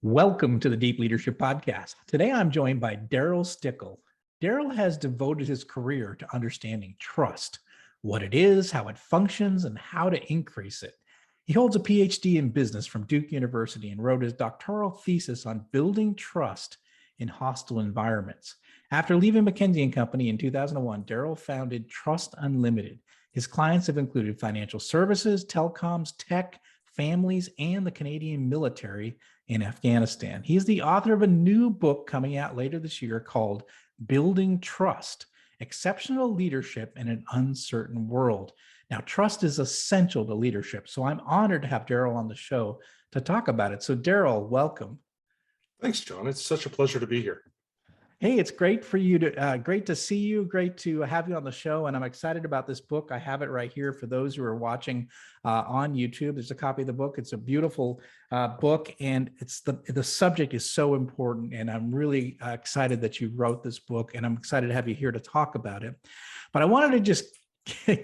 Welcome to the Deep Leadership Podcast. Today, I'm joined by Darryl Stickel. Darryl has devoted his career to understanding trust, what it is, how it functions, and how to increase it. He holds a Ph.D. in business from Duke University and wrote his doctoral thesis on building trust in hostile environments. After leaving Mckinsey Company in 2001, Darryl founded Trust Unlimited. His clients have included financial services, telecoms, tech, families, and the Canadian military in Afghanistan. He's the author of a new book coming out later this year called Building Trust: Exceptional Leadership in an Uncertain World. Now, trust is essential to leadership, so I'm honored to have Darryl on the show to talk about it. So Darryl, welcome. Thanks, John. It's such a pleasure to be here. Hey, it's great for you to great to see you. Great to have you on the show, and I'm excited about this book. I have it right here for those who are watching on YouTube. There's a copy of the book. It's a beautiful book, and it's the subject is so important. And I'm really excited that you wrote this book, and I'm excited to have you here to talk about it. But I wanted to just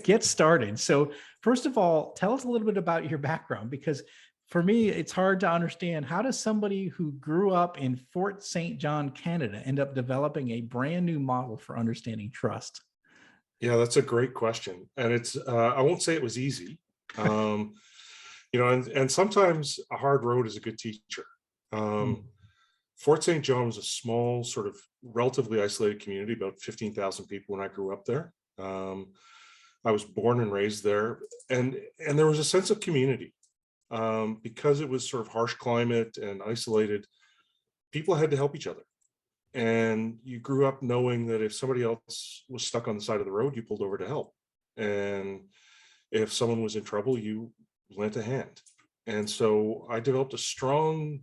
get started. So first of all, tell us a little bit about your background, because for me, it's hard to understand, how does somebody who grew up in Fort St. John, Canada, end up developing a brand new model for understanding trust? Yeah, that's a great question. And it's, I won't say it was easy, and sometimes a hard road is a good teacher. Fort St. John was a small, sort of relatively isolated community, about 15,000 people when I grew up there. I was born and raised there, and there was a sense of community. Because it was sort of harsh climate and isolated, people had to help each other. And you grew up knowing that if somebody else was stuck on the side of the road, you pulled over to help. And if someone was in trouble, you lent a hand. And so I developed a strong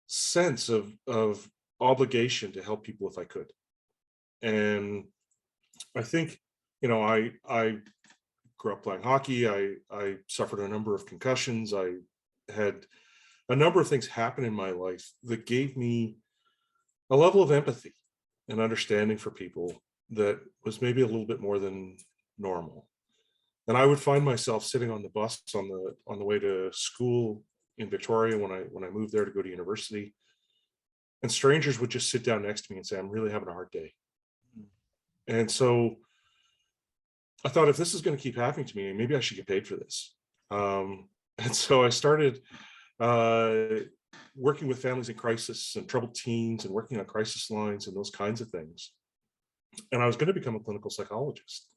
sense of obligation to help people if I could. And I think, I grew up playing hockey. I suffered a number of concussions. I had a number of things happen in my life that gave me a level of empathy and understanding for people that was maybe a little bit more than normal. And I would find myself sitting on the bus on the way to school in Victoria when I moved there to go to university, and strangers would just sit down next to me and say, "I'm really having a hard day." And so I thought, if this is going to keep happening to me, maybe I should get paid for this. And so I started working with families in crisis and troubled teens and working on crisis lines and those kinds of things. And I was going to become a clinical psychologist.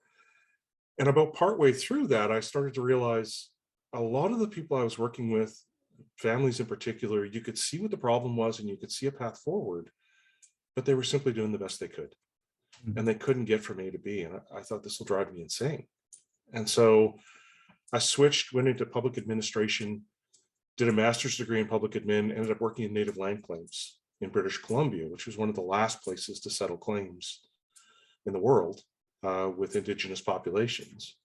And about partway through that, I started to realize a lot of the people I was working with, families in particular, you could see what the problem was and you could see a path forward, but they were simply doing the best they could. And they couldn't get from A to B. And I thought, this will drive me insane. And so I switched, went into public administration, did a master's degree in public admin, ended up working in native land claims in British Columbia, which was one of the last places to settle claims in the world with Indigenous populations.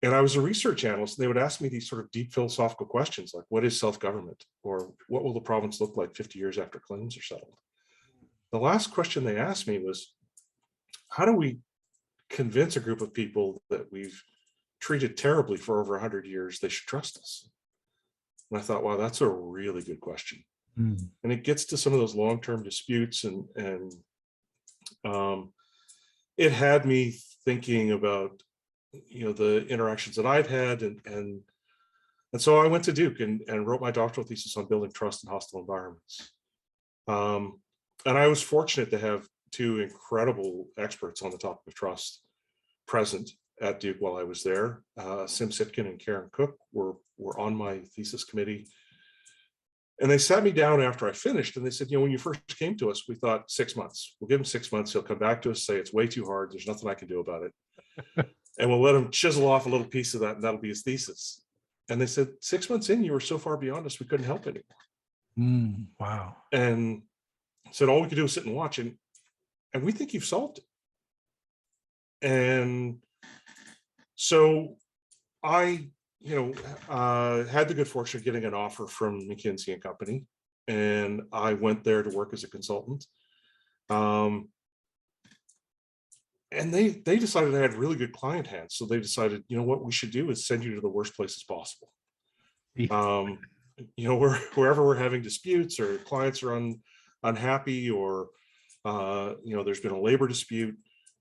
And I was a research analyst, and they would ask me these sort of deep philosophical questions like, what is self-government? Or what will the province look like 50 years after claims are settled? The last question they asked me was, how do we convince a group of people that we've treated terribly for over 100 years they should trust us? And I thought, wow, that's a really good question. And it gets to some of those long-term disputes, and it had me thinking about the interactions that I've had, and so I went to Duke and wrote my doctoral thesis on building trust in hostile environments. And I was fortunate to have two incredible experts on the topic of trust present at Duke while I was there. Sim Sitkin and Karen Cook were on my thesis committee. And they sat me down after I finished, and they said, when you first came to us, we thought 6 months. We'll give him 6 months. He'll come back to us, say it's way too hard. There's nothing I can do about it. And we'll let him chisel off a little piece of that, and that'll be his thesis. And they said, 6 months in, you were so far beyond us, we couldn't help anymore. Wow. And said, all we could do was sit and watch, and we think you've solved it. And so I, had the good fortune of getting an offer from Mckinsey Company, and I went there to work as a consultant. And they decided I had really good client hands. So they decided, what we should do is send you to the worst places possible. wherever we're having disputes or clients are unhappy, or there's been a labor dispute,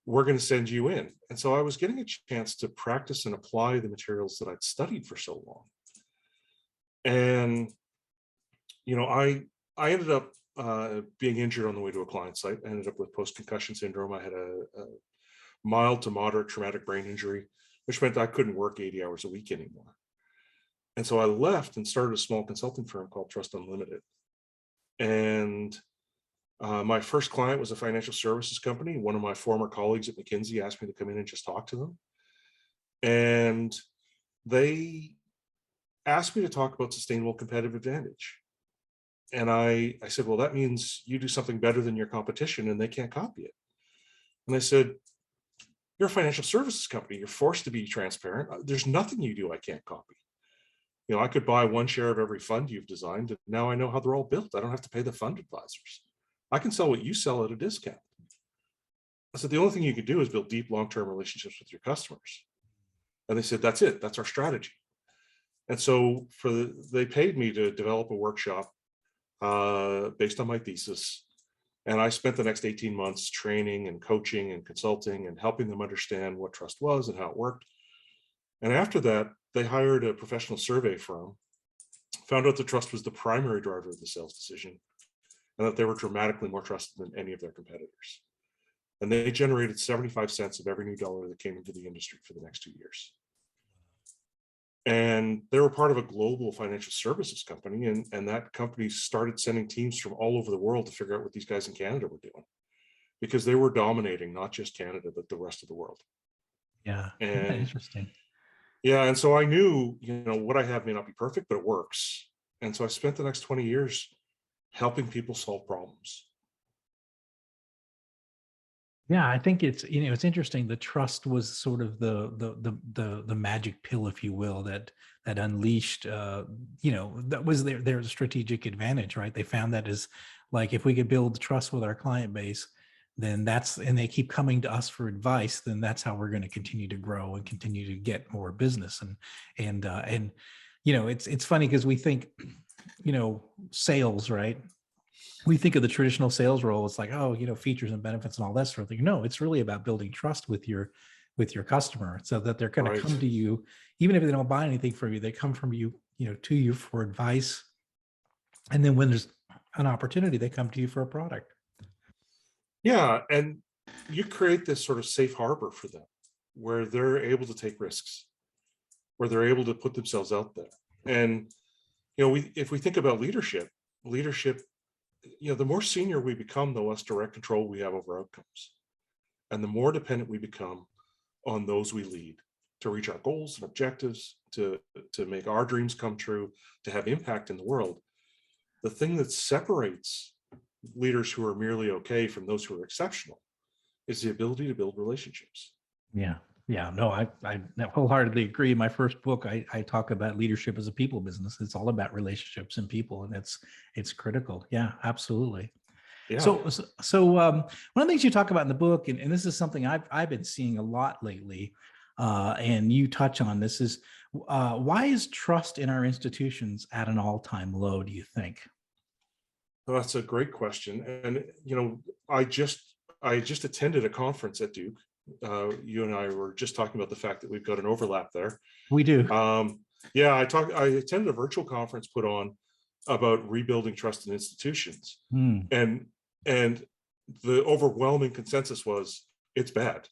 we're going to send you in. And so I was getting a chance to practice and apply the materials that I'd studied for so long. And I ended up being injured on the way to a client site. I ended up with post-concussion syndrome. I had a mild to moderate traumatic brain injury, which meant I couldn't work 80 hours a week anymore. And so I left and started a small consulting firm called Trust Unlimited. And my first client was a financial services company. One of my former colleagues at McKinsey asked me to come in and just talk to them. And they asked me to talk about sustainable competitive advantage. And I said, well, that means you do something better than your competition and they can't copy it. And they said, you're a financial services company. You're forced to be transparent. There's nothing you do I can't copy. I could buy one share of every fund you've designed, and now I know how they're all built. I don't have to pay the fund advisors. I can sell what you sell at a discount. I said, the only thing you can do is build deep long-term relationships with your customers. And they said, that's it. That's our strategy. And so they paid me to develop a workshop based on my thesis. And I spent the next 18 months training and coaching and consulting and helping them understand what trust was and how it worked. And after that, they hired a professional survey firm, found out that trust was the primary driver of the sales decision, and that they were dramatically more trusted than any of their competitors. And they generated 75 cents of every new dollar that came into the industry for the next 2 years. And they were part of a global financial services company. And that company started sending teams from all over the world to figure out what these guys in Canada were doing, because they were dominating not just Canada, but the rest of the world. Yeah. And Interesting. yeah, and so I knew, what I have may not be perfect, but it works. And so I spent the next 20 years helping people solve problems. Yeah, I think it's interesting. The trust was sort of the magic pill, if you will, that unleashed that was their strategic advantage, right? They found that is like, if we could build trust with our client base, then and they keep coming to us for advice, then that's how we're going to continue to grow and continue to get more business. And it's funny because we think sales, right? We think of the traditional sales role, it's like, oh, features and benefits and all that sort of thing. No, it's really about building trust with your customer, so that they're going to come to you, even if they don't buy anything from you, they come from you, to you for advice. And then when there's an opportunity, they come to you for a product. Yeah, and you create this sort of safe harbor for them where they're able to take risks, where they're able to put themselves out there. And if we think about leadership, the more senior we become, the less direct control we have over outcomes, and the more dependent we become on those we lead to reach our goals and objectives, to make our dreams come true, to have impact in the world. The thing that separates leaders who are merely okay from those who are exceptional is the ability to build relationships. Yeah, no, I wholeheartedly agree. In my first book, I talk about leadership as a people business. It's all about relationships and people, and it's critical. Yeah, absolutely. Yeah. So one of the things you talk about in the book, and this is something I've been seeing a lot lately, and you touch on this, is why is trust in our institutions at an all-time low, do you think? Well, that's a great question. And I just attended a conference at Duke. You and I were just talking about the fact that we've got an overlap there. We do. Yeah, I attended a virtual conference put on about rebuilding trust in institutions. And the overwhelming consensus was it's bad.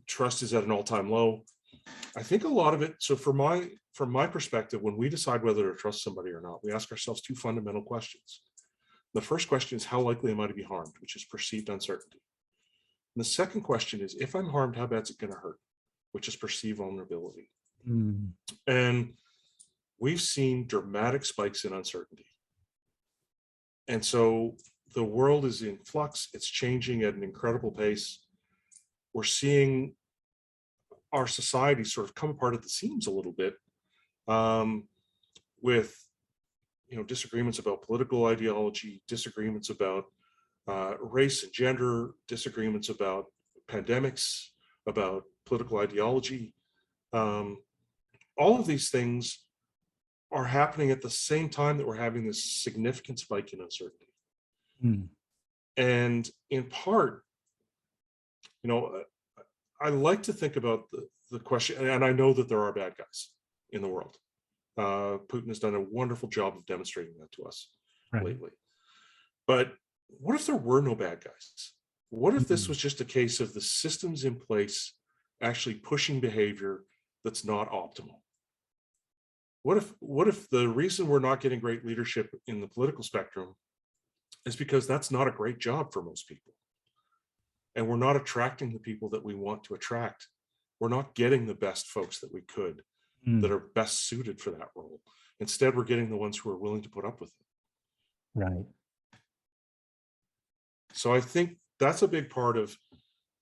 Trust is at an all-time low. I think a lot of it, so from my perspective, when we decide whether to trust somebody or not, we ask ourselves two fundamental questions. The first question is, how likely am I to be harmed, which is perceived uncertainty. And the second question is, if I'm harmed, how bad's it going to hurt, which is perceived vulnerability. And we've seen dramatic spikes in uncertainty. And so the world is in flux. It's changing at an incredible pace. We're seeing our society sort of come apart at the seams a little bit, with disagreements about political ideology, disagreements about race and gender, disagreements about pandemics, about political ideology. All of these things are happening at the same time that we're having this significant spike in uncertainty. Mm. And in part, you know, I like to think about the question, and I know that there are bad guys in the world. Putin has done a wonderful job of demonstrating that to us Right. lately. But what if there were no bad guys? What if this Mm. was just a case of the systems in place actually pushing behavior that's not optimal? What if the reason we're not getting great leadership in the political spectrum is because that's not a great job for most people? And we're not attracting the people that we want to attract. We're not getting the best folks that we could, that Mm. are best suited for that role. Instead, we're getting the ones who are willing to put up with it. Right. So I think that's a big part of,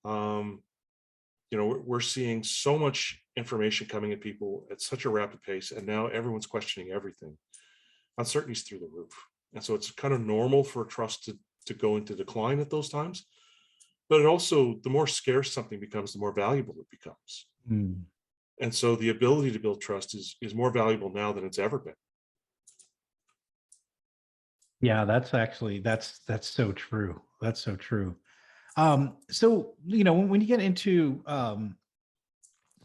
you know, we're seeing so much information coming at people at such a rapid pace, and now everyone's questioning everything. Uncertainty's through the roof. And so it's kind of normal for trust to go into decline at those times. But it also, the more scarce something becomes, the more valuable it becomes. Mm. And so the ability to build trust is more valuable now than it's ever been. Yeah, that's so true. That's so true. So, you know, when you get into,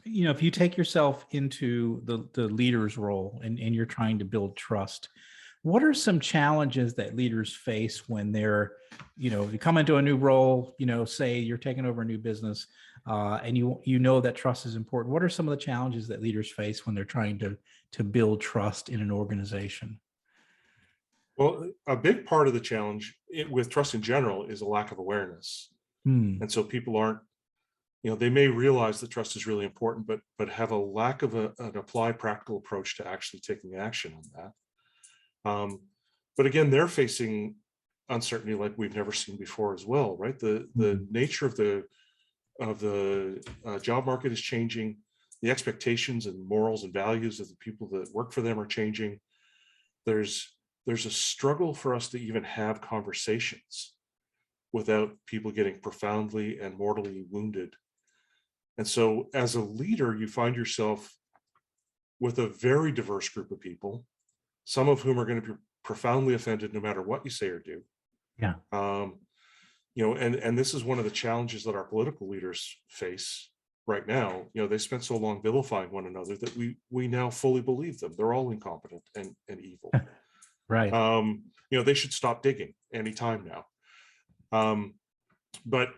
you know, if you take yourself into the leader's role and you're trying to build trust, what are some challenges that leaders face when they're, you know, you come into a new role, you know, say you're taking over a new business, and you know that trust is important. What are some of the challenges that leaders face when they're trying to build trust in an organization? Well, a big part of the challenge with trust in general is a lack of awareness. Hmm. And so people aren't, you know, they may realize that trust is really important, but have a lack of an applied practical approach to actually taking action on that. But again, they're facing uncertainty like we've never seen before as well, right? The nature of the job market is changing. The expectations and morals and values of the people that work for them are changing. There's a struggle for us to even have conversations without people getting profoundly and mortally wounded. And so as a leader, you find yourself with a very diverse group of people, some of whom are going to be profoundly offended no matter what you say or do. Yeah. You know, and this is one of the challenges that our political leaders face right now. You know, they spent so long vilifying one another that we now fully believe them. They're all incompetent and evil. Right. You know, they should stop digging anytime now. But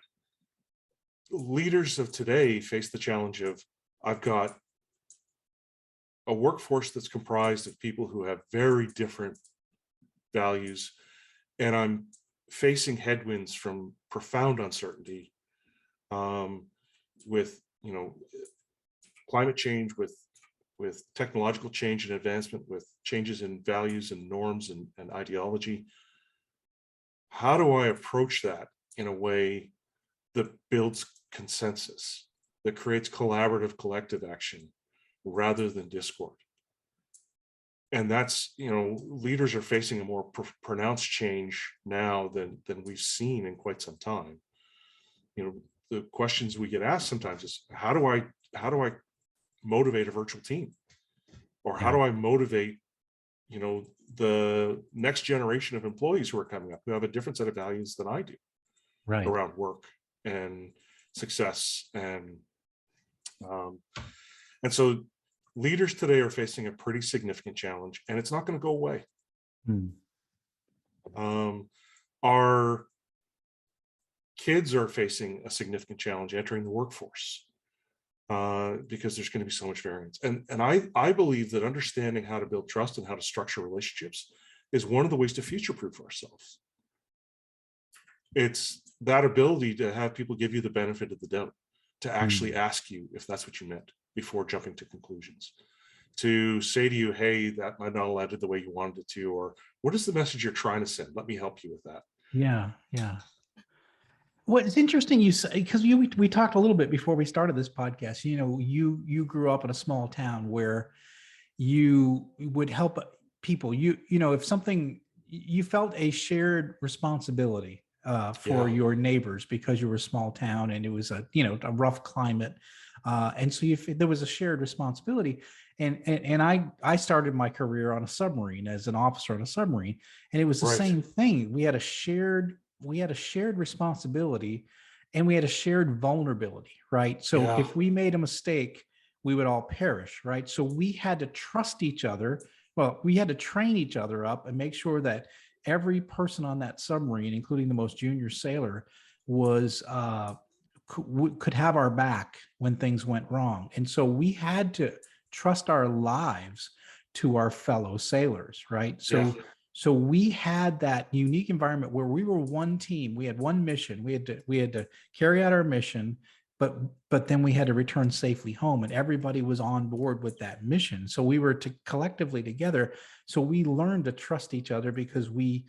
leaders of today face the challenge of, I've got a workforce that's comprised of people who have very different values, and I'm facing headwinds from profound uncertainty, with, you know, climate change, with technological change and advancement, with changes in values and norms and ideology. How do I approach that in a way that builds consensus, that creates collaborative collective action rather than discord? And that's, you know, leaders are facing a more pronounced change now than we've seen in quite some time. You know, the questions we get asked sometimes is, how do I motivate a virtual team? Or how Yeah. do I motivate, you know, the next generation of employees who are coming up, who have a different set of values than I do Right. around work and success, and so leaders today are facing a pretty significant challenge, and it's not going to go away. Hmm. Our kids are facing a significant challenge entering the workforce, because there's going to be so much variance. And I believe that understanding how to build trust and how to structure relationships is one of the ways to future-proof ourselves. It's that ability to have people give you the benefit of the doubt, to actually ask you if that's what you meant before jumping to conclusions, to say to you, hey, that might not have landed the way you wanted it to, or what is the message you're trying to send? Let me help you with that. Yeah. Yeah. Well, it's interesting you say, because we talked a little bit before we started this podcast. You know, you grew up in a small town where you would help people. You know, if something, you felt a shared responsibility for Yeah. your neighbors because you were a small town and it was a, you know, a rough climate, and so there was a shared responsibility. And I started my career on a submarine as an officer on a submarine, and it was the Right. same thing. We had a shared responsibility, and we had a shared vulnerability, right? So Yeah. if we made a mistake, we would all perish, right? So we had to trust each other. Well, we had to train each other up and make sure that every person on that submarine, including the most junior sailor, was could have our back when things went wrong. And so we had to trust our lives to our fellow sailors, right? Yeah. So we had that unique environment where we were one team. We had one mission. We had to carry out our mission, but then we had to return safely home, and everybody was on board with that mission. So we were collectively together. So we learned to trust each other because we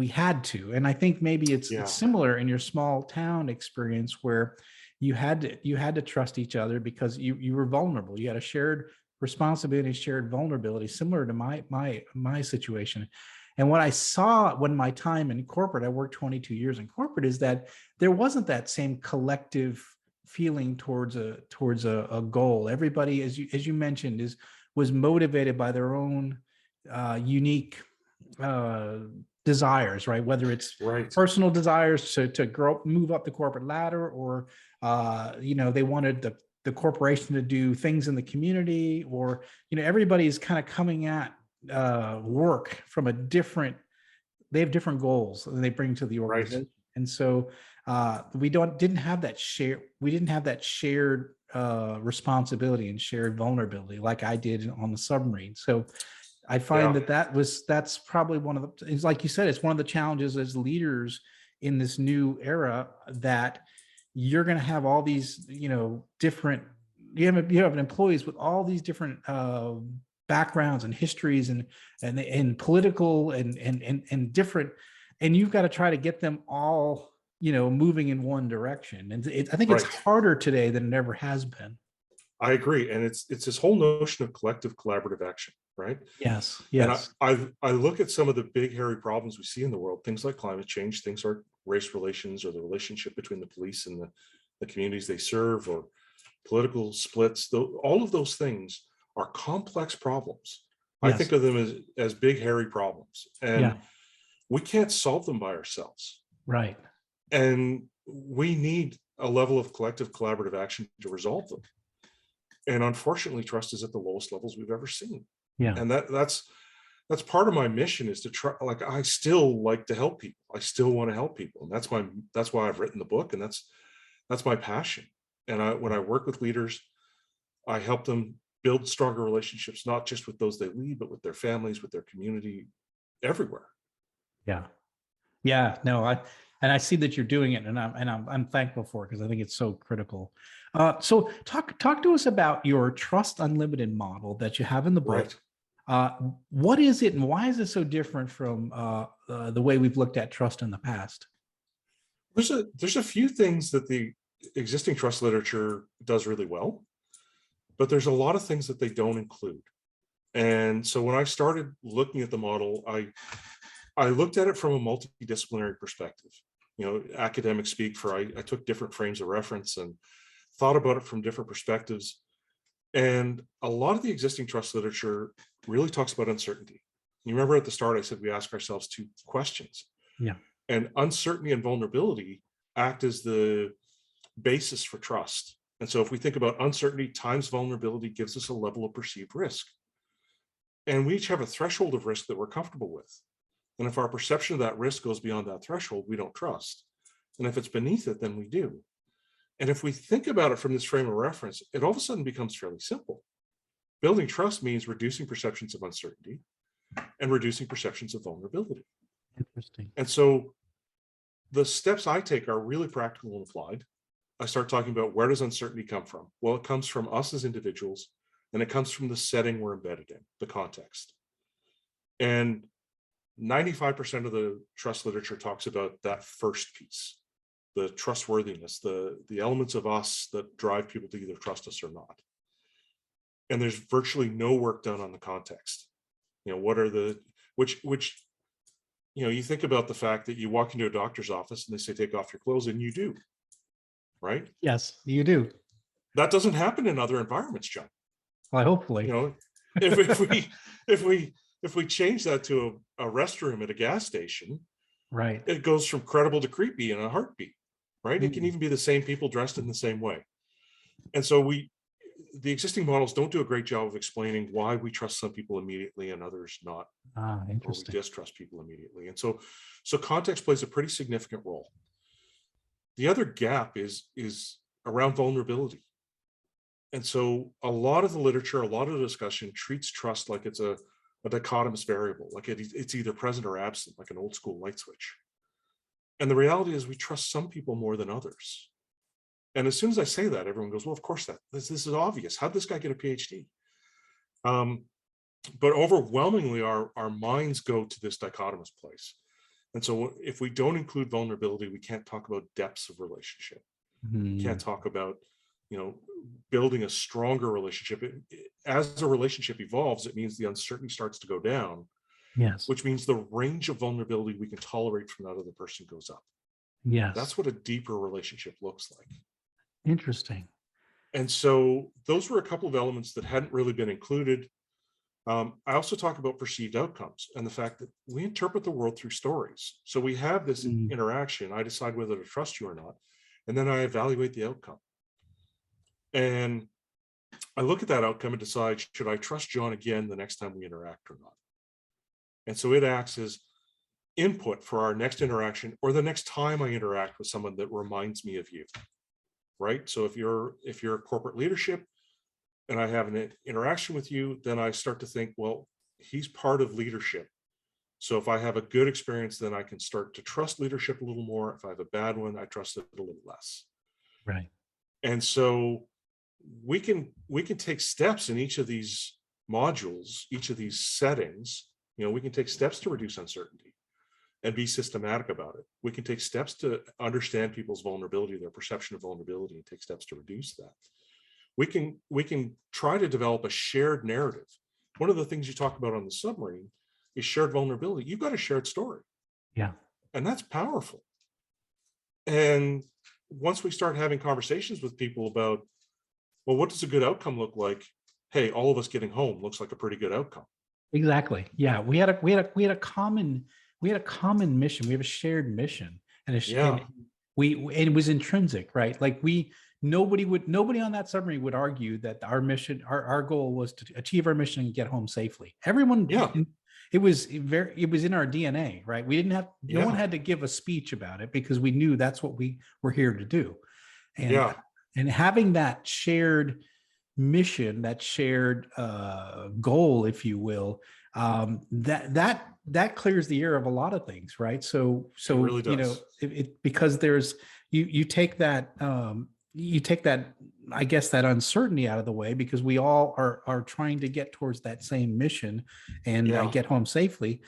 had to. And I think maybe it's Yeah. similar in your small town experience where you had to trust each other because you were vulnerable. You had a shared responsibility, shared vulnerability, similar to my situation. And what I saw when my time in corporate, I worked 22 years in corporate, is that there wasn't that same collective feeling towards a goal. Everybody, as you mentioned, was motivated by their own unique uh, desires, right? Whether it's Right. personal desires to grow, move up the corporate ladder, or they wanted the corporation to do things in the community, or everybody's kind of coming at work from a different. They have different goals that they bring to the Right. organization, and so we didn't have that shared responsibility and shared vulnerability like I did on the submarine. So I find Yeah. that's probably one of the, it's like you said, it's one of the challenges as leaders in this new era, that you're going to have all these, different, you have employees with all these different backgrounds and histories and political and different, and you've got to try to get them all, moving in one direction. And I think it's Right. harder today than it ever has been. I agree. And it's this whole notion of collective collaborative action, right? Yes. And Yes. I look at some of the big hairy problems we see in the world, things like climate change, things like race relations, or the relationship between the police and the communities they serve, or political splits. All of those things are complex problems. I think Yes. of them as big hairy problems, Yeah. and we can't solve them by ourselves. Right. And we need a level of collective collaborative action to resolve them. And unfortunately, trust is at the lowest levels we've ever seen. Yeah. And that's part of my mission, is to try, like, I still like to help people. I still want to help people. And that's why I've written the book. And that's my passion. And when I work with leaders, I help them build stronger relationships, not just with those they lead, but with their families, with their community, everywhere. Yeah. Yeah. No, I see that you're doing it, and I'm thankful for it, because I think it's so critical. So talk to us about your Trust Unlimited model that you have in the book. Right. Uh, what is it, and why is it so different from the way we've looked at trust in the past? There's a few things that the existing trust literature does really well, but there's a lot of things that they don't include. And so when I started looking at the model, I looked at it from a multidisciplinary perspective. Academics speak for, I took different frames of reference and thought about it from different perspectives. And a lot of the existing trust literature really talks about uncertainty. You remember at the start, I said we ask ourselves two questions. Yeah. And uncertainty and vulnerability act as the basis for trust. And so if we think about uncertainty times vulnerability gives us a level of perceived risk. And we each have a threshold of risk that we're comfortable with. And if our perception of that risk goes beyond that threshold, we don't trust. And if it's beneath it, then we do. And if we think about it from this frame of reference, it all of a sudden becomes fairly simple. Building trust means reducing perceptions of uncertainty and reducing perceptions of vulnerability. Interesting. And so the steps I take are really practical and applied. I start talking about, where does uncertainty come from? Well, it comes from us as individuals, and it comes from the setting we're embedded in, the context. And 95% of the trust literature talks about that first piece, the trustworthiness, the elements of us that drive people to either trust us or not. And there's virtually no work done on the context. What are the, which you think about the fact that you walk into a doctor's office and they say, take off your clothes, and you do, right? Yes, you do. That doesn't happen in other environments, John. Well, You hopefully. know, if we change that to a restroom at a gas station, Right. it goes from credible to creepy in a heartbeat, right? It can Mm. even be the same people dressed in the same way. And so the existing models don't do a great job of explaining why we trust some people immediately and others not, Ah, or we interesting. distrust people immediately. And so context plays a pretty significant role. The other gap is around vulnerability. And so a lot of the literature, a lot of the discussion treats trust like it's a dichotomous variable, like it's either present or absent, like an old school light switch. And the reality is we trust some people more than others. And as soon as I say that, everyone goes, well, of course this is obvious. How'd this guy get a PhD? But overwhelmingly, our minds go to this dichotomous place. And so if we don't include vulnerability, we can't talk about depths of relationship. We can't talk about, building a stronger relationship. As a relationship evolves, it means the uncertainty starts to go down, Yes. which means the range of vulnerability we can tolerate from that other person goes up. Yes. That's what a deeper relationship looks like. Interesting. And so those were a couple of elements that hadn't really been included. I also talk about perceived outcomes and the fact that we interpret the world through stories. So we have this Mm. interaction. I decide whether to trust you or not, and then I evaluate the outcome. And I look at that outcome and decide, should I trust John again the next time we interact or not? And so it acts as input for our next interaction or the next time I interact with someone that reminds me of you, right? So if you're corporate leadership and I have an interaction with you, then I start to think, well, he's part of leadership. So if I have a good experience, then I can start to trust leadership a little more. If I have a bad one, I trust it a little less. Right. And so we can take steps in each of these modules, each of these settings. We can take steps to reduce uncertainty and be systematic about it. We can take steps to understand people's vulnerability, their perception of vulnerability, and take steps to reduce that. We can try to develop a shared narrative. One of the things you talk about on the submarine is shared vulnerability. You've got a shared story. Yeah. And that's powerful. And once we start having conversations with people about, well, what does a good outcome look like? Hey, all of us getting home looks like a pretty good outcome. Exactly. Yeah. We had a common mission. We have a shared mission, and Yeah. and it was intrinsic, right? Like nobody on that submarine would argue that our mission, our goal was to achieve our mission and get home safely. Everyone, Yeah. it was in our DNA, right? We didn't have, no one had to give a speech about it because we knew that's what we were here to do. And having that shared mission, that shared goal, if you will, that clears the air of a lot of things, right? So it really does. Because there's you take that I guess that uncertainty out of the way, because we all are trying to get towards that same mission and get home safely.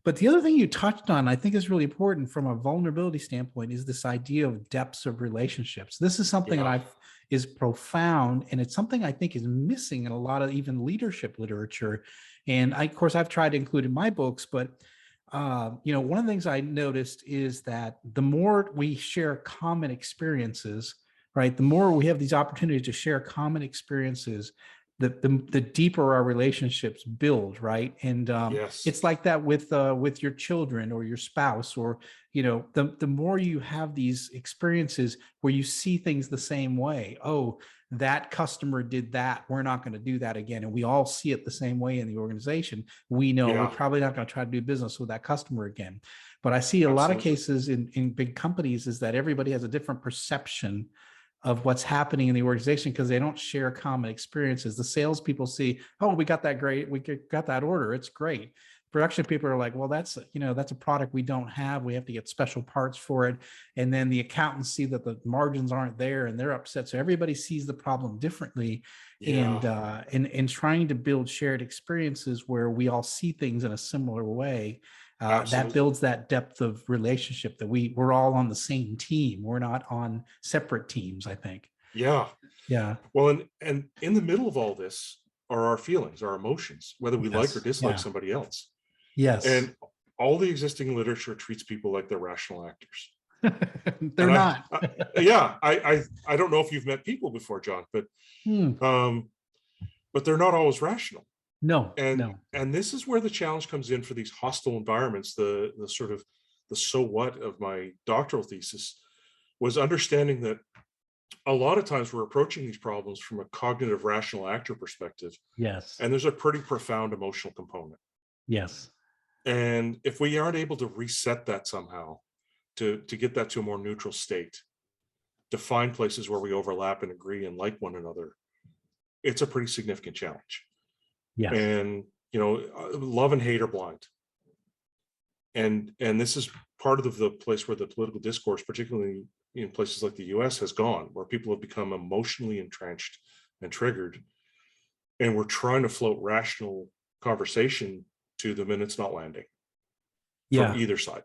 But the other thing you touched on, I think, is really important from a vulnerability standpoint, is this idea of depths of relationships. This is something that is profound, and it's something I think is missing in a lot of even leadership literature. And of course, I've tried to include in my books, but one of the things I noticed is that the more we share common experiences, right, the more we have these opportunities to share common experiences, the deeper our relationships build, right? And it's like that with your children or your spouse, or the more you have these experiences where you see things the same way. Oh, that customer did that, we're not going to do that again, and we all see it the same way in the organization. We know we're probably not going to try to do business with that customer again. But I see a lot of cases in big companies is that everybody has a different perception of what's happening in the organization because they don't share common experiences. The salespeople see, oh, we got that order, it's great. Production people are like, well, that's a product we don't have. We have to get special parts for it. And then the accountants see that the margins aren't there and they're upset. So everybody sees the problem differently. And trying to build shared experiences where we all see things in a similar way, that builds that depth of relationship, that we're all on the same team. We're not on separate teams, I think. Yeah. Well, and in the middle of all this are our feelings, our emotions, whether we like or dislike somebody else. Yes. And all the existing literature treats people like they're rational actors. They're not. I don't know if you've met people before, John, but but they're not always rational. No, And no. and this is where the challenge comes in for these hostile environments. The sort of the so what of my doctoral thesis was understanding that a lot of times we're approaching these problems from a cognitive rational actor perspective, Yes. and there's a pretty profound emotional component. Yes. And if we aren't able to reset that somehow, to get that to a more neutral state, to find places where we overlap and agree and like one another, it's a pretty significant challenge. Yes. And love and hate are blind. And this is part of the place where the political discourse, particularly in places like the US, has gone, where people have become emotionally entrenched and triggered, and we're trying to float rational conversation to them, and it's not landing from Yeah. either side.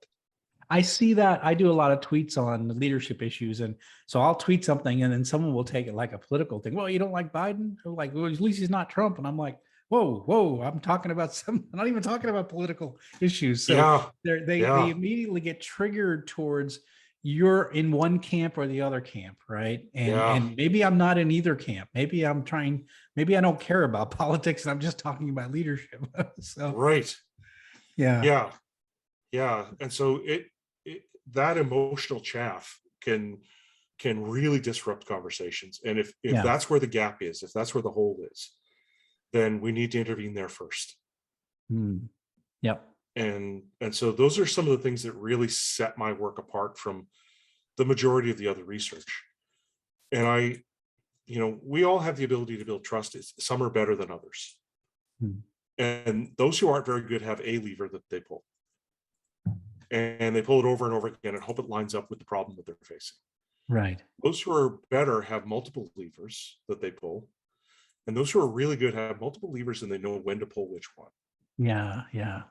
I see that. I do a lot of tweets on leadership issues. And so I'll tweet something and then someone will take it like a political thing. Well, you don't like Biden? Or like, well, at least he's not Trump. And I'm like, whoa, I'm talking about I'm not even talking about political issues. So Yeah, they yeah, immediately get triggered towards you're in one camp or the other camp, right? yeah, And maybe I'm not in either camp. Maybe maybe I don't care about politics and I'm just talking about leadership. So right, yeah, yeah, yeah. And so it that emotional chaff can really disrupt conversations. And if yeah. that's where the gap is, if that's where the hole is, then we need to intervene there first. Mm, yep. And so those are some of the things that really set my work apart from the majority of the other research. And we all have the ability to build trust. Some are better than others. Mm, And those who aren't very good have a lever that they pull. And they pull it over and over again and hope it lines up with the problem that they're facing. right. Those who are better have multiple levers that they pull. And those who are really good have multiple levers and they know when to pull which one. Yeah, yeah.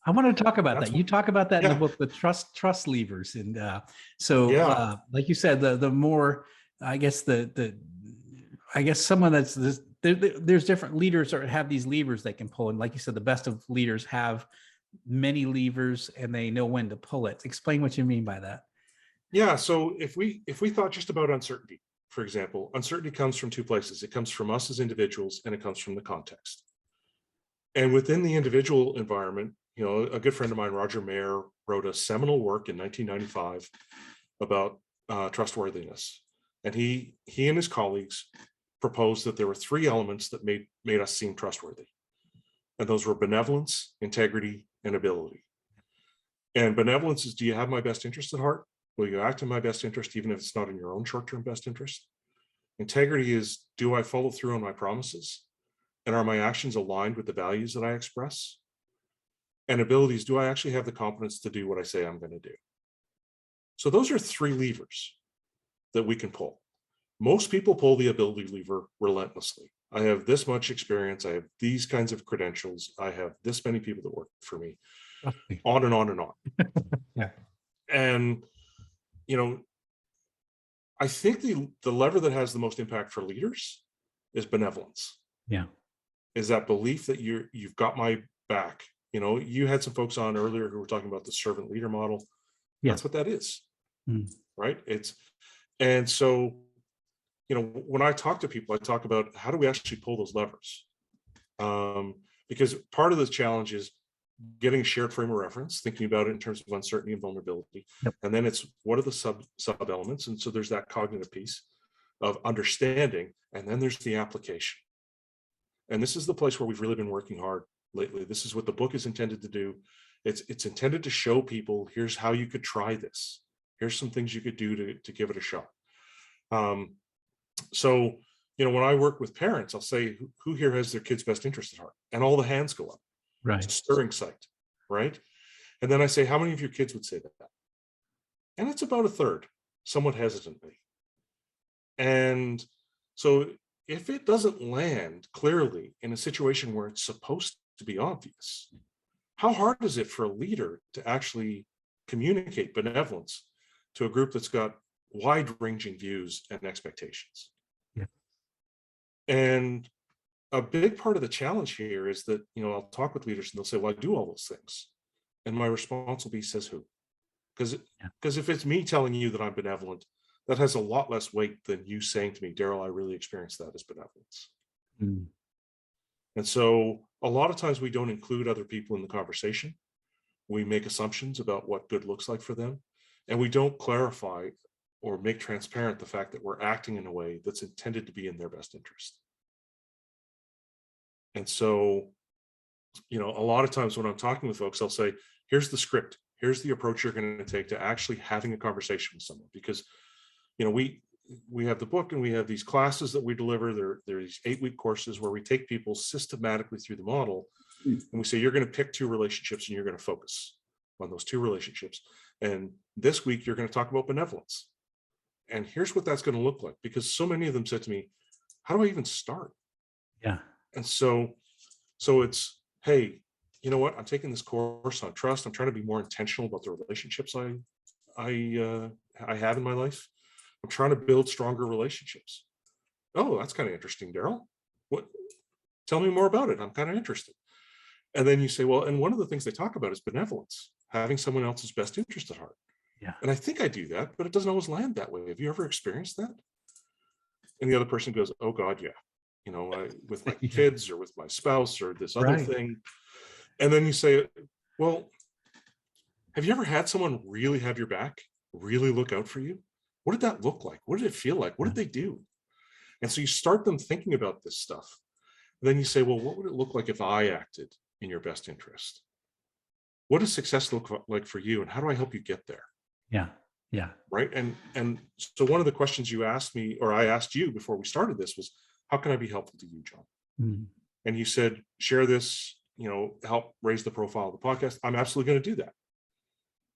I want to talk about That's that. what, You talk about that in the yeah, book, the trust levers, and yeah, like you said, the more I guess I guess someone that's this there's different leaders that have these levers they can pull, and like you said, the best of leaders have many levers and they know when to pull it. Explain what you mean by that. yeah. So if we thought just about uncertainty, for example, uncertainty comes from two places. It comes from us as individuals and it comes from the context. And within the individual environment, a good friend of mine, Roger Mayer, wrote a seminal work in 1995 about trustworthiness. And he and his colleagues proposed that there were three elements that made us seem trustworthy. And those were benevolence, integrity, and ability. And benevolence is, do you have my best interest at heart? Will you act in my best interest, even if it's not in your own short-term best interest? Integrity is, do I follow through on my promises? And are my actions aligned with the values that I express? And abilities, do I actually have the competence to do what I say I'm going to do? So those are three levers that we can pull. Most people pull the ability lever relentlessly. I have this much experience. I have these kinds of credentials. I have this many people that work for me, Trust me. on and on and on. Yeah. And, I think the lever that has the most impact for leaders is benevolence, Yeah. is that belief that you've got my back. You had some folks on earlier who were talking about the servant leader model. Yeah. That's what that is, Mm, right? And so, when I talk to people, I talk about how do we actually pull those levers? Because part of the challenge is getting a shared frame of reference, thinking about it in terms of uncertainty and vulnerability. yep. And then it's what are the sub elements? And so there's that cognitive piece of understanding, and then there's the application. And this is the place where we've really been working hard lately. This is what the book is intended to do. It's intended to show people, here's how you could try this. Here's some things you could do to give it a shot. So, when I work with parents, I'll say, who here has their kid's best interest at heart? And all the hands go up. Right. Stirring sight, right? And then I say, how many of your kids would say that? And it's about a third, somewhat hesitantly. And so if it doesn't land clearly in a situation where it's supposed to be obvious, how hard is it for a leader to actually communicate benevolence to a group that's got wide-ranging views and expectations? Yeah. And a big part of the challenge here is that, I'll talk with leaders and they'll say, well, I do all those things. And my response will be, says who? Because if it's me telling you that I'm benevolent, that has a lot less weight than you saying to me, Darryl, I really experienced that as benevolence. Mm, And so a lot of times we don't include other people in the conversation. We make assumptions about what good looks like for them, and we don't clarify or make transparent the fact that we're acting in a way that's intended to be in their best interest. And so, a lot of times when I'm talking with folks, I'll say, here's the script, here's the approach you're going to take to actually having a conversation with someone. Because, we have the book and we have these classes that we deliver. There are these 8-week courses where we take people systematically through the model, and we say, you're going to pick 2 relationships and you're going to focus on those 2 relationships. And this week you're going to talk about benevolence. And here's what that's going to look like, because so many of them said to me, how do I even start? Yeah. And so it's, hey, you know what? I'm taking this course on trust. I'm trying to be more intentional about the relationships I have in my life. I'm trying to build stronger relationships. Oh, that's kind of interesting, Darryl. What? Tell me more about it. I'm kind of interested. And then you say, well, and one of the things they talk about is benevolence, having someone else's best interest at heart. Yeah. And I think I do that, but it doesn't always land that way. Have you ever experienced that? And the other person goes, oh God, yeah. With my kids or with my spouse or this other thing. And then you say, well, have you ever had someone really have your back, really look out for you? What did that look like? What did it feel like? What did they do? And so you start them thinking about this stuff. Then you say, well, what would it look like if I acted in your best interest? What does success look like for you? And how do I help you get there? Yeah. Yeah. Right. And so one of the questions you asked me, or I asked you before we started this, was, how can I be helpful to you, John? Mm. And you said, share this, help raise the profile of the podcast. I'm absolutely going to do that.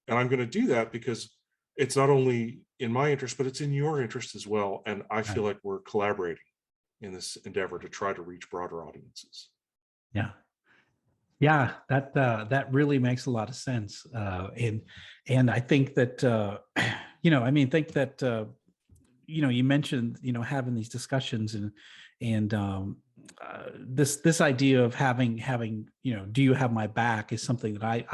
And I'm going to do that because it's not only in my interest, but it's in your interest as well. And I feel like we're collaborating in this endeavor to try to reach broader audiences. Yeah. Yeah, that really makes a lot of sense. And I think that, you mentioned, having these discussions and this idea of having, do you have my back is something that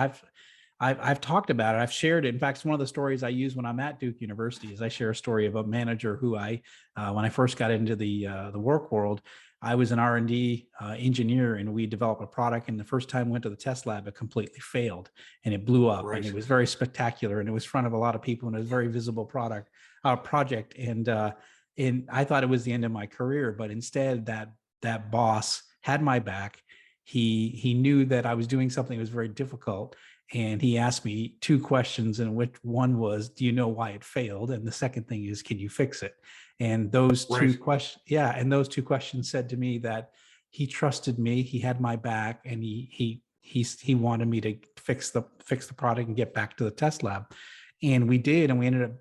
I've talked about it. I've shared it. In fact, it's one of the stories I use when I'm at Duke University. Is I share a story of a manager who when I first got into the work world, I was an R&D engineer, and we developed a product. And the first time I went to the test lab, it completely failed, and it blew up. Right. And it was very spectacular, and it was in front of a lot of people, and it was a very visible project. And I thought it was the end of my career, but instead, that boss had my back. He knew that I was doing something that was very difficult. And he asked me 2 questions, and which one was, do you know why it failed? And the second thing is, can you fix it? And those 2 questions, and those 2 questions said to me that he trusted me, he had my back, and he wanted me to fix the product and get back to the test lab. And we did, and we ended up,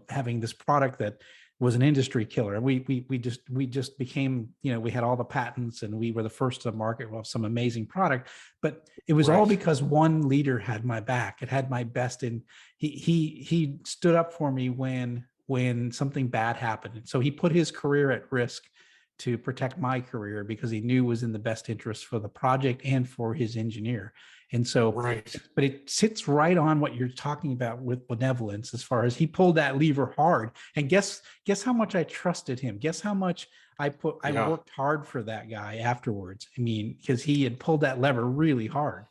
having this product that was an industry killer. We just became, we had all the patents, and we were the first to market with some amazing product. But it was all because one leader had my back. It had my best in. He stood up for me when something bad happened. And so he put his career at risk to protect my career because he knew it was in the best interest for the project and for his engineer. And so, but it sits right on what you're talking about with benevolence, as far as he pulled that lever hard. And guess how much I trusted him. Guess how much I worked hard for that guy afterwards. I mean, because he had pulled that lever really hard.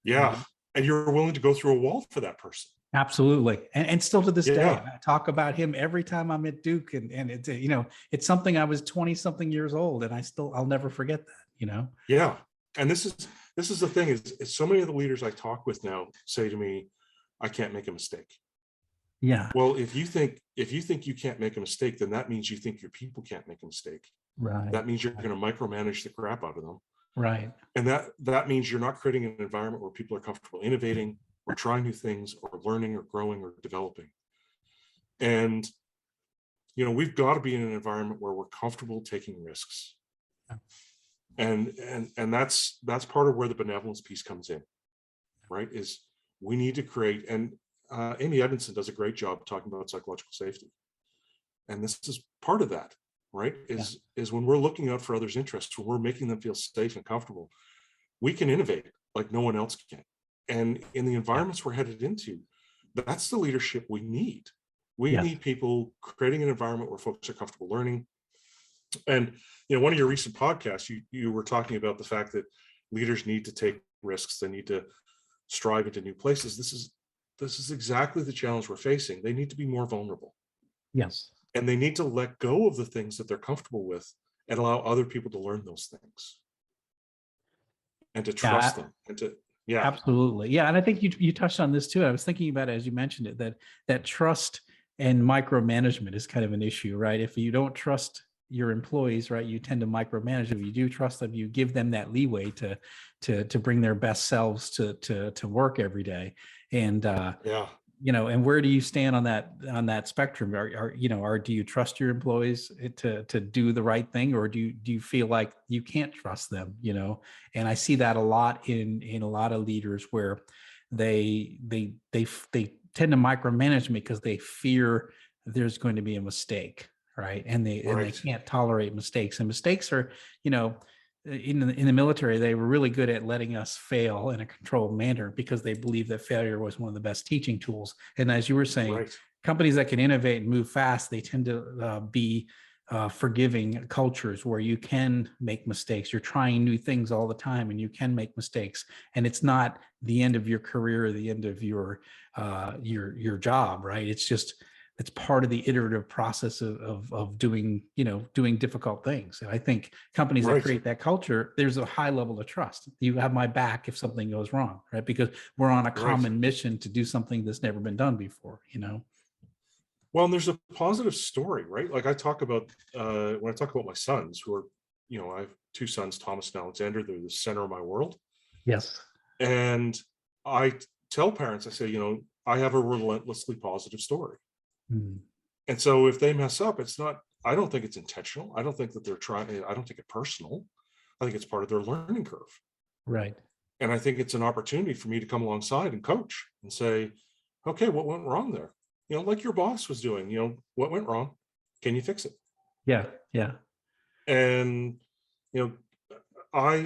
Yeah. And you're willing to go through a wall for that person. Absolutely. And still to this day, I talk about him every time I'm at Duke, and it's, it's something. I was 20 something years old, and I'll never forget that, Yeah. And this is the thing, is so many of the leaders I talk with now say to me, I can't make a mistake. Yeah. Well, if you think you can't make a mistake, then that means you think your people can't make a mistake. Right. That means you're going to micromanage the crap out of them. Right. And that means you're not creating an environment where people are comfortable innovating or trying new things or learning or growing or developing. And, we've got to be in an environment where we're comfortable taking risks. And that's part of where the benevolence piece comes in, right? Is we need to create, and Amy Edmondson does a great job talking about psychological safety. And this is part of that, right? Is when we're looking out for others' interests, when we're making them feel safe and comfortable, we can innovate like no one else can. And in the environments we're headed into, that's the leadership we need. We need people creating an environment where folks are comfortable learning, And one of your recent podcasts, you were talking about the fact that leaders need to take risks. They need to strive into new places. This is exactly the challenge we're facing. They need to be more vulnerable, Yes. and they need to let go of the things that they're comfortable with and allow other people to learn those things and to trust Yeah, them and to, yeah, absolutely. Yeah. And I think you touched on this too. I was thinking about it as you mentioned it, that trust and micromanagement is kind of an issue, right? If you don't trust your employees, right, you tend to micromanage them. You do trust them, you give them that leeway to bring their best selves to work every day. And yeah, and where do you stand on that spectrum? Are do you trust your employees to do the right thing, or do you feel like you can't trust them? And I see that a lot in a lot of leaders where they tend to micromanage me because they fear there's going to be a mistake, right? And they right, can't tolerate mistakes, and mistakes are, in the military, they were really good at letting us fail in a controlled manner because they believed that failure was one of the best teaching tools. And as you were saying, right, companies that can innovate and move fast, they tend to be forgiving cultures where you can make mistakes. You're trying new things all the time, and you can make mistakes. And it's not the end of your career or the end of your job, right? It's part of the iterative process of doing difficult things. And I think companies that right. create that culture, there's a high level of trust. You have my back if something goes wrong, right? Because we're on a Right. common mission to do something that's never been done before. Well, and there's a positive story, right? Like I talk about when I talk about my sons, who are, I have two sons, Thomas and Alexander. They're the center of my world, Yes. and I tell parents, I say, I have a relentlessly positive story, Mm. and so if they mess up, it's not. I don't think it's intentional. I don't think that they're trying. I don't take it personal. I think it's part of their learning curve, Right. and I think it's an opportunity for me to come alongside and coach and say, okay, what went wrong there? Like your boss was doing. What went wrong? Can you fix it? Yeah. Yeah. And you know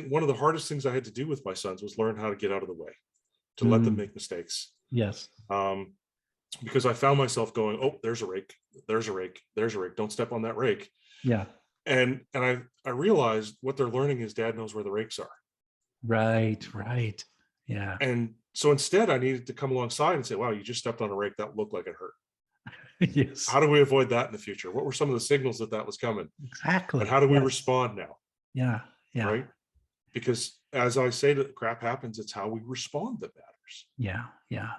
one of the hardest things I had to do with my sons was learn how to get out of the way, to let them Mm. make mistakes, Yes. um, because I found myself going, oh, there's a rake, there's a rake, there's a rake, don't step on that rake. Yeah. And I realized what they're learning is dad knows where the rakes are. Right. Right. Yeah. And so instead I needed to come alongside and say, wow, you just stepped on a rake that looked like it hurt. Yes. How do we avoid that in the future? What were some of the signals that was coming, and Exactly. how do we Yes. respond now? Yeah. Yeah. Right, because as I say, that crap happens, it's how we respond that matters. Yeah. Yeah.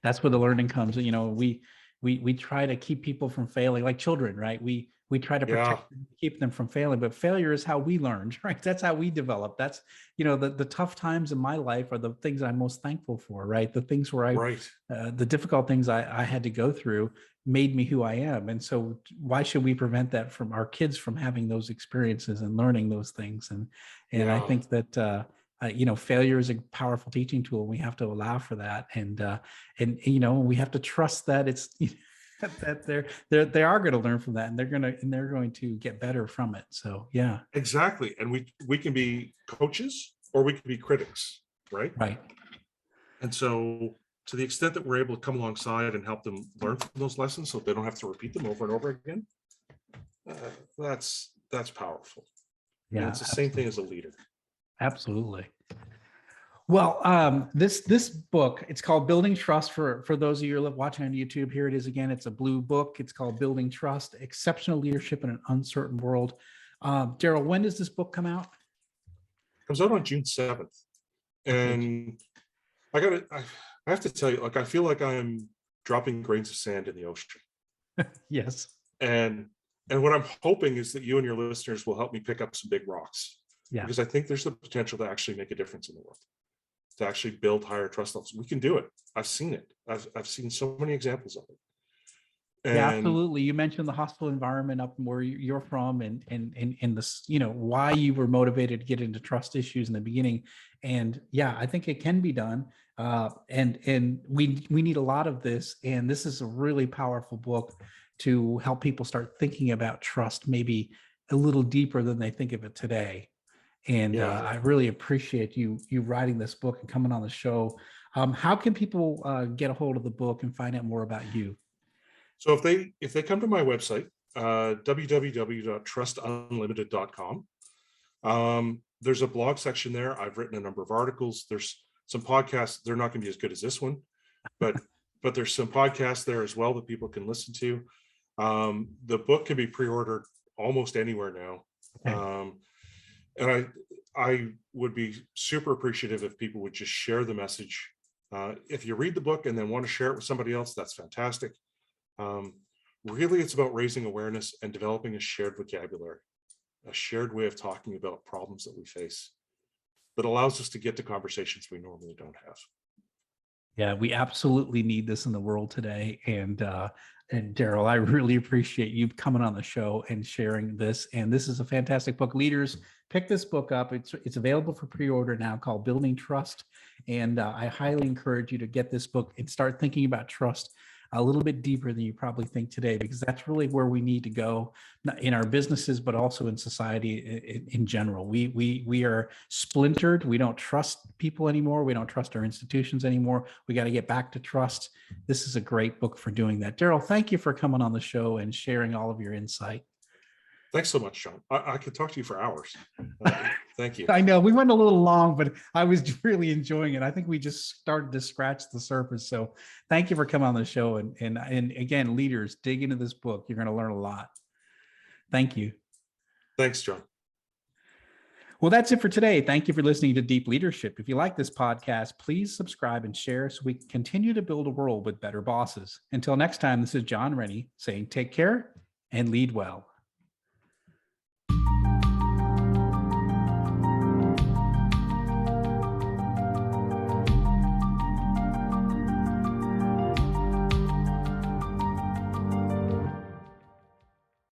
That's where the learning comes. We try to keep people from failing, like children, right? We try to Yeah, protect them, keep them from failing, but failure is how we learned, right? That's how we develop. That's, the tough times in my life are the things I'm most thankful for, right? The things where right, the difficult things I had to go through made me who I am. And so why should we prevent that from our kids from having those experiences and learning those things? And I yeah, think that, failure is a powerful teaching tool. We have to allow for that. And we have to trust that it's, that they are going to learn from that, and they're going to get better from it. So yeah. exactly. And we can be coaches or we can be critics, right? Right. And so to the extent that we're able to come alongside and help them learn from those lessons so they don't have to repeat them over and over again, uh, that's powerful. And Yeah, it's the same thing as a absolutely. leader. Absolutely. Well, this book, it's called Building Trust. For those of you watching on YouTube, here it is again. It's a blue book. It's called Building Trust: Exceptional Leadership in an Uncertain World. Darryl, when does this book come out? Comes out on June 7th. Okay. And I have to tell you, like, I feel like I'm dropping grains of sand in the ocean. Yes. And what I'm hoping is that you and your listeners will help me pick up some big rocks, Yeah. because I think there's the potential to actually make a difference in the world, to actually build higher trust levels. We can do it. I've seen it. I've seen so many examples of it. Yeah, And absolutely. You mentioned the hostile environment up where you're from, and this, why you were motivated to get into trust issues in the beginning. And yeah, I think it can be done. And we need a lot of this. And this is a really powerful book to help people start thinking about trust, maybe a little deeper than they think of it today. And yeah, I really appreciate you writing this book and coming on the show. How can people get a hold of the book and find out more about you? so if they come to my website, www.trustunlimited.com. There's a blog section there. I've written a number of articles. There's some podcasts. They're not going to be as good as this one, but there's some podcasts there as well that people can listen to. The book can be pre-ordered almost anywhere now. Okay. And I would be super appreciative if people would just share the message. If you read the book and then want to share it with somebody else, that's fantastic. Really, it's about raising awareness and developing a shared vocabulary, a shared way of talking about problems that we face that allows us to get to conversations we normally don't have. Yeah, we absolutely need this in the world today. And Darryl, I really appreciate you coming on the show and sharing this. And this is a fantastic book. Leaders, pick this book up. It's available for pre-order now, called Building Trust. And I highly encourage you to get this book and start thinking about trust a little bit deeper than you probably think today, because that's really where we need to go, not in our businesses, but also in society in general. We are splintered. We don't trust people anymore. We don't trust our institutions anymore. We got to get back to trust. This is a great book for doing that. Darryl, thank you for coming on the show and sharing all of your insight. Thanks so much, John. I could talk to you for hours. Thank you. I know we went a little long, but I was really enjoying it. I think we just started to scratch the surface. So thank you for coming on the show. And again, leaders, dig into this book. You're going to learn a lot. Thank you. Thanks, John. Well, that's it for today. Thank you for listening to Deep Leadership. If you like this podcast, please subscribe and share so we can continue to build a world with better bosses. Until next time, this is John Rennie saying take care and lead well.